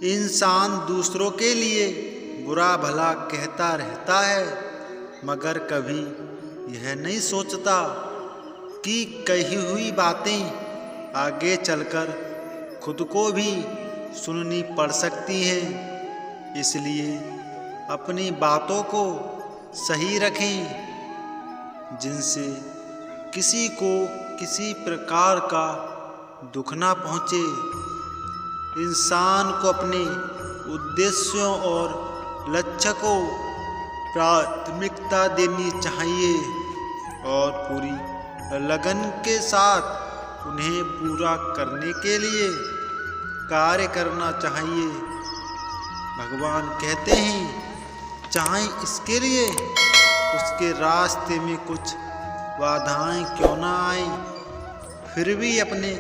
इंसान दूसरों के लिए बुरा भला कहता रहता है, मगर कभी यह नहीं सोचता कि कही हुई बातें आगे चलकर खुद को भी सुननी पड़ सकती हैं। इसलिए अपनी बातों को सही रखें, जिनसे किसी को किसी प्रकार का दुख ना पहुँचे। इंसान को अपने उद्देश्यों और लक्ष्य को प्राथमिकता देनी चाहिए और पूरी लगन के साथ उन्हें पूरा करने के लिए कार्य करना चाहिए। भगवान कहते हैं, चाहे इसके लिए उसके रास्ते में कुछ बाधाएं क्यों ना आए, फिर भी अपने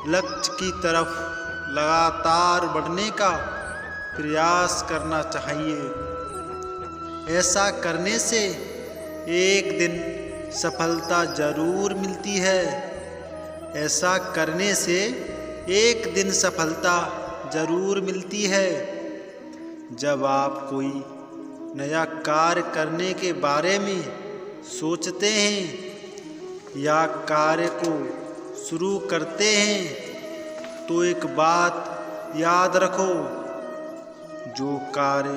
लक्ष्य की तरफ लगातार बढ़ने का प्रयास करना चाहिए। ऐसा करने से एक दिन सफलता जरूर मिलती है। ऐसा करने से एक दिन सफलता जरूर मिलती है। जब आप कोई नया कार्य करने के बारे में सोचते हैं या कार्य को शुरू करते हैं, तो एक बात याद रखो, जो कार्य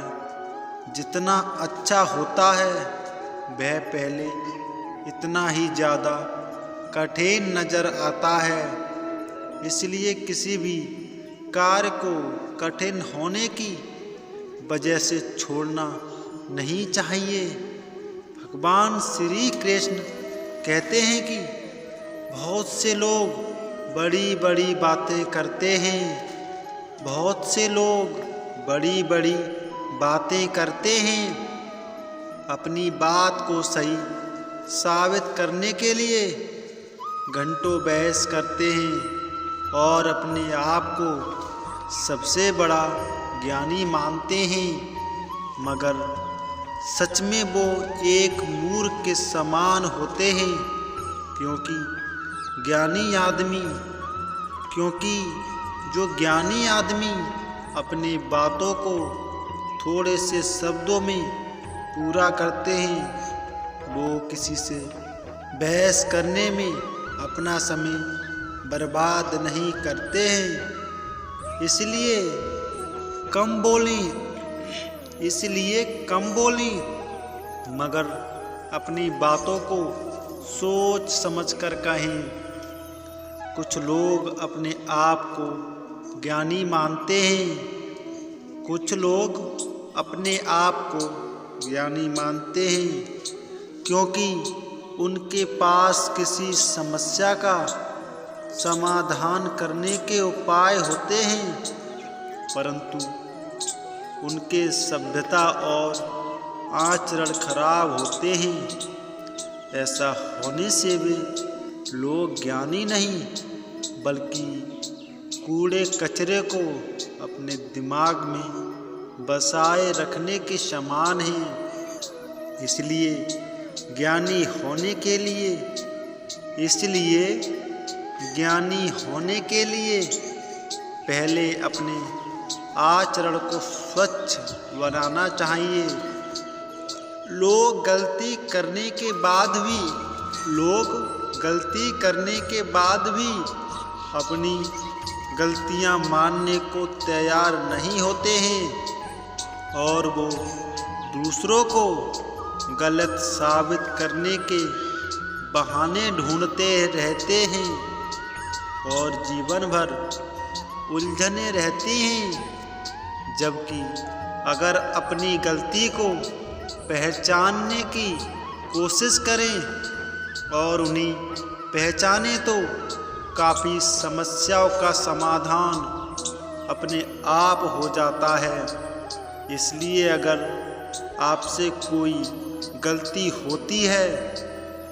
जितना अच्छा होता है वह पहले इतना ही ज़्यादा कठिन नज़र आता है। इसलिए किसी भी कार्य को कठिन होने की वजह से छोड़ना नहीं चाहिए। भगवान श्री कृष्ण कहते हैं कि बहुत से लोग बड़ी बड़ी बातें करते हैं, बहुत से लोग बड़ी बड़ी बातें करते हैं, अपनी बात को सही साबित करने के लिए घंटों बहस करते हैं और अपने आप को सबसे बड़ा ज्ञानी मानते हैं, मगर सच में वो एक मूर्ख के समान होते हैं। क्योंकि जो ज्ञानी आदमी अपनी बातों को थोड़े से शब्दों में पूरा करते हैं, वो किसी से बहस करने में अपना समय बर्बाद नहीं करते हैं। इसलिए कम बोलें, मगर अपनी बातों को सोच समझकर कहें। कुछ लोग अपने आप को ज्ञानी मानते हैं, कुछ लोग अपने आप को ज्ञानी मानते हैं क्योंकि उनके पास किसी समस्या का समाधान करने के उपाय होते हैं, परंतु उनके सभ्यता और आचरण खराब होते हैं। ऐसा होने से वे लोग ज्ञानी नहीं बल्कि कूड़े कचरे को अपने दिमाग में बसाए रखने के समान हैं। इसलिए ज्ञानी होने के लिए पहले अपने आचरण को स्वच्छ बनाना चाहिए। लोग गलती करने के बाद भी अपनी गलतियां मानने को तैयार नहीं होते हैं और वो दूसरों को गलत साबित करने के बहाने ढूंढते रहते हैं और जीवन भर उलझने रहती हैं। जबकि अगर अपनी गलती को पहचानने की कोशिश करें और उन्हें पहचानें, तो काफ़ी समस्याओं का समाधान अपने आप हो जाता है। इसलिए अगर आपसे कोई गलती होती है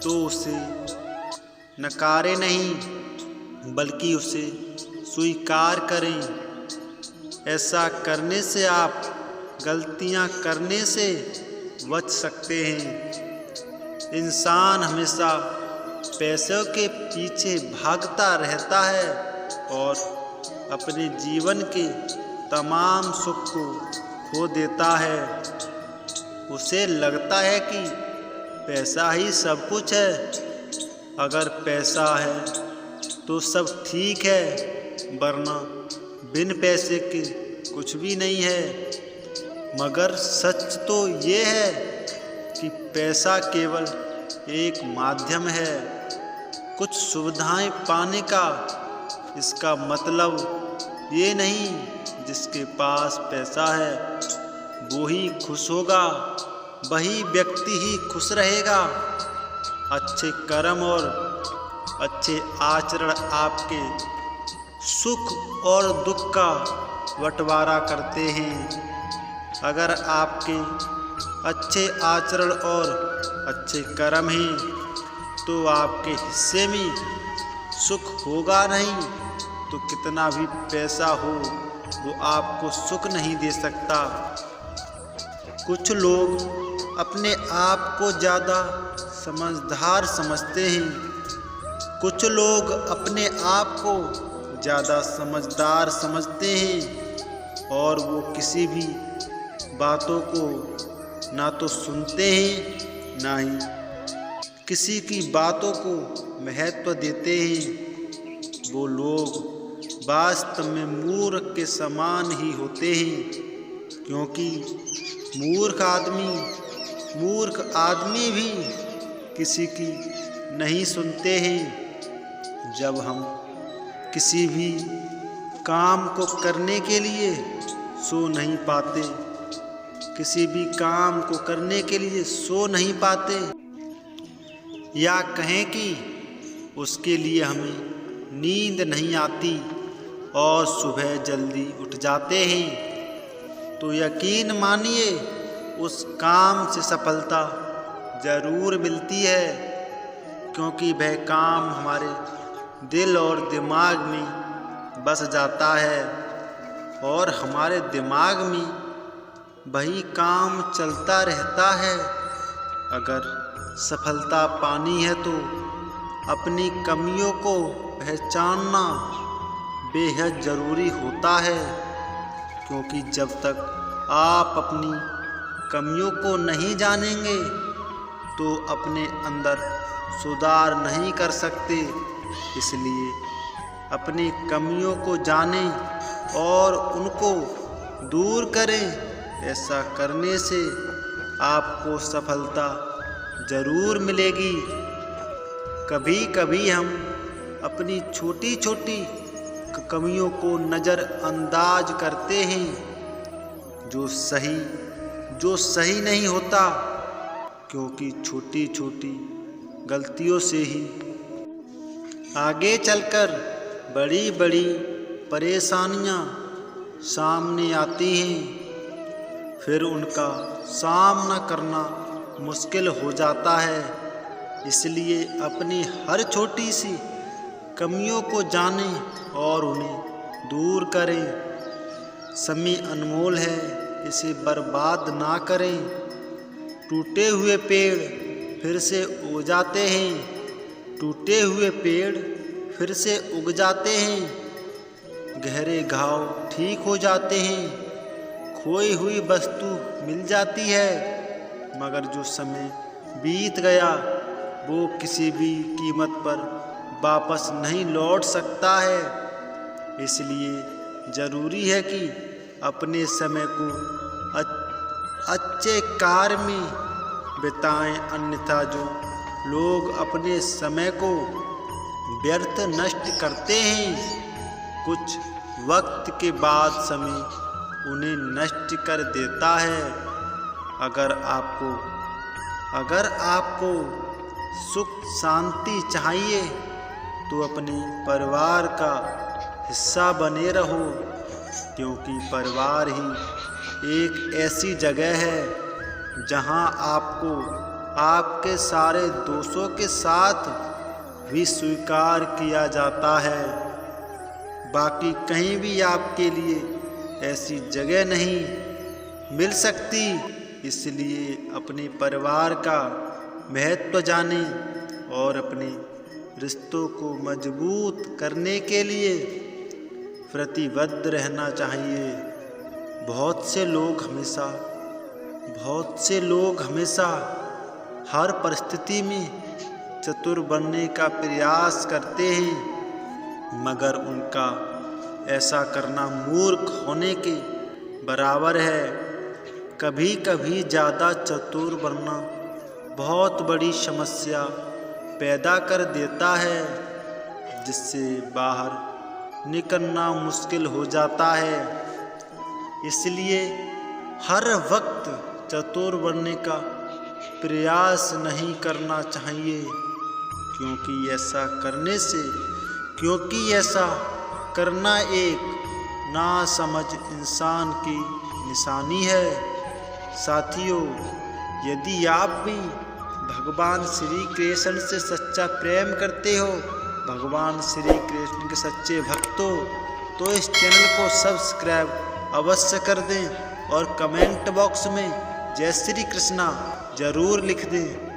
तो उसे नकारे नहीं बल्कि उसे स्वीकार करें। ऐसा करने से आप गलतियां करने से बच सकते हैं। इंसान हमेशा पैसों के पीछे भागता रहता है और अपने जीवन के तमाम सुख को खो देता है। उसे लगता है कि पैसा ही सब कुछ है। अगर पैसा है तो सब ठीक है, वरना बिन पैसे के कुछ भी नहीं है। मगर सच तो ये है कि पैसा केवल एक माध्यम है कुछ सुविधाएं पाने का। इसका मतलब ये नहीं जिसके पास पैसा है वो ही खुश होगा, वही व्यक्ति ही खुश रहेगा। अच्छे कर्म और अच्छे आचरण आपके सुख और दुख का बंटवारा करते हैं। अगर आपके अच्छे आचरण और अच्छे कर्म हैं तो आपके हिस्से में सुख होगा नहीं, तो कितना भी पैसा हो वो आपको सुख नहीं दे सकता। कुछ लोग अपने आप को ज़्यादा समझदार समझते हैं। कुछ लोग अपने आप को ज़्यादा समझदार समझते हैं और वो किसी भी बातों को ना तो सुनते हैं ना ही किसी की बातों को महत्व देते हैं। वो लोग वास्तव में मूर्ख के समान ही होते हैं, क्योंकि मूर्ख आदमी भी किसी की नहीं सुनते हैं। जब हम किसी भी काम को करने के लिए सो नहीं पाते, किसी भी काम को करने के लिए सो नहीं पाते, या कहें कि उसके लिए हमें नींद नहीं आती और सुबह जल्दी उठ जाते हैं, तो यकीन मानिए उस काम से सफलता ज़रूर मिलती है, क्योंकि वह काम हमारे दिल और दिमाग में बस जाता है और हमारे दिमाग में वही काम चलता रहता है। अगर सफलता पानी है तो अपनी कमियों को पहचानना बेहद ज़रूरी होता है, क्योंकि जब तक आप अपनी कमियों को नहीं जानेंगे तो अपने अंदर सुधार नहीं कर सकते। इसलिए अपनी कमियों को जानें और उनको दूर करें। ऐसा करने से आपको सफलता ज़रूर मिलेगी। कभी कभी हम अपनी छोटी छोटी कमियों को नज़रअंदाज करते हैं, जो सही नहीं होता, क्योंकि छोटी छोटी गलतियों से ही आगे चलकर बड़ी बड़ी परेशानियां सामने आती हैं। फिर उनका सामना करना मुश्किल हो जाता है। इसलिए अपनी हर छोटी सी कमियों को जानें और उन्हें दूर करें। समय अनमोल है, इसे बर्बाद ना करें। टूटे हुए पेड़ फिर से उग जाते हैं। टूटे हुए पेड़ फिर से उग जाते हैं। गहरे घाव ठीक हो जाते हैं। खोई हुई वस्तु मिल जाती है, मगर जो समय बीत गया वो किसी भी कीमत पर वापस नहीं लौट सकता है। इसलिए ज़रूरी है कि अपने समय को अच्छे कार्य में बिताएं, अन्यथा जो लोग अपने समय को व्यर्थ नष्ट करते हैं, कुछ वक्त के बाद समय उन्हें नष्ट कर देता है। अगर आपको सुख शांति चाहिए तो अपने परिवार का हिस्सा बने रहो, क्योंकि परिवार ही एक ऐसी जगह है जहां आपको आपके सारे दोषों के साथ भी स्वीकार किया जाता है। बाकी कहीं भी आपके लिए ऐसी जगह नहीं मिल सकती। इसलिए अपने परिवार का महत्व जानें और अपने रिश्तों को मजबूत करने के लिए प्रतिबद्ध रहना चाहिए। बहुत से लोग हमेशा हर परिस्थिति में चतुर बनने का प्रयास करते हैं, मगर उनका ऐसा करना मूर्ख होने के बराबर है। कभी कभी ज़्यादा चतुर बनना बहुत बड़ी समस्या पैदा कर देता है, जिससे बाहर निकलना मुश्किल हो जाता है। इसलिए हर वक्त चतुर बनने का प्रयास नहीं करना चाहिए, क्योंकि ऐसा करना एक नासमझ इंसान की निशानी है। साथियों, यदि आप भी भगवान श्री कृष्ण से सच्चा प्रेम करते हो, भगवान श्री कृष्ण के सच्चे भक्त हो, तो इस चैनल को सब्सक्राइब अवश्य कर दें और कमेंट बॉक्स में जय श्री कृष्णा जरूर लिख दें।